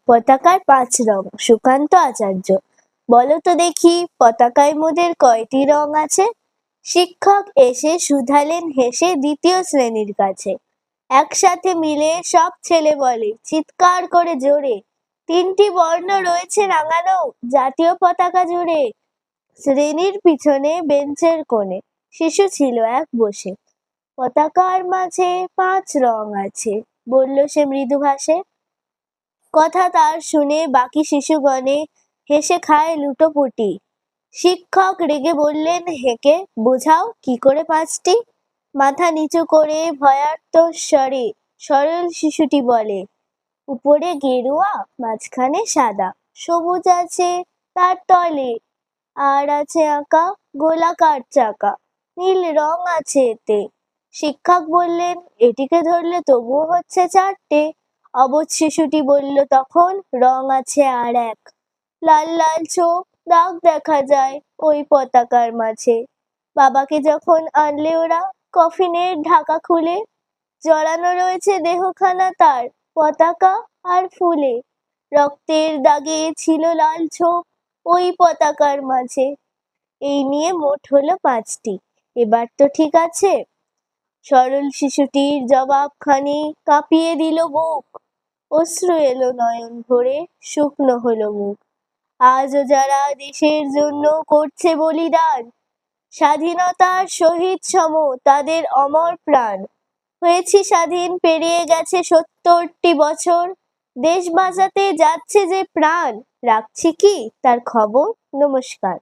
পতাকার 5 রং। সুকান্ত আচার্য। বলো তো দেখি পতাকায় মোদের কয়টি রং আছে? শিক্ষক এসে শুধালেন হেসে দ্বিতীয় শ্রেণীর কাছে। একসাথে মিলে সব ছেলে বলে চিৎকার করে জোরে, 3টি বর্ণ রয়েছে রাঙানো জাতীয় পতাকা জুড়ে। শ্রেণীর পিছনে বেঞ্চের কোণে শিশু ছিল এক বসে। পতাকার মাঝে 5 রং আছে, বলল সে মৃদু ভাষে। কথা তার শুনে বাকি শিশুগণে হেসে খায় লুটোপুটি। শিক্ষক রেগে বললেন হেঁকে, বোঝাও কি করে 5টি? মাথা নিচু করে ভয়ার্ত স্বরে সরল শিশুটি বলে, উপরে গেরুয়া, মাঝখানে সাদা, সবুজ আছে তার তলে, আর আছে আঁকা গোলাকার চাকা, নীল রং আছে এতে। শিক্ষক বললেন এটিকে ধরলে তবুও হচ্ছে 4টে। অবুঝ শিশুটি বলল তখন, রং আছে আর এক, লাল লাল চোখ, দাগ দেখা যায় ওই পতাকার মাঝে। বাবাকে যখন আনলে ওরা কফিনের ঢাকা খুলে, জড়ানো রয়েছে দেহখানা তার পতাকা আর ফুলে। রক্তের দাগে ছিল লাল ছোপ ওই পতাকার মাঝে। এই নিয়ে মোট হলো 5টি। এবার তো ঠিক আছে? সরল শিশুটির জবাবখানি কাঁপিয়ে দিল বুক। অশ্রু এলো নয়ন ভরে, শুকনো হলো মুখ। আজও যারা দেশের জন্য করছে বলিদান, স্বাধীনতার শহীদ সম তাদের অমর প্রাণ। হয়েছি স্বাধীন, পেরিয়ে গেছে 70টি বছর, দেশ বাঁচাতে যাচ্ছে যে প্রাণ, রাখছি কি তার খবর? নমস্কার।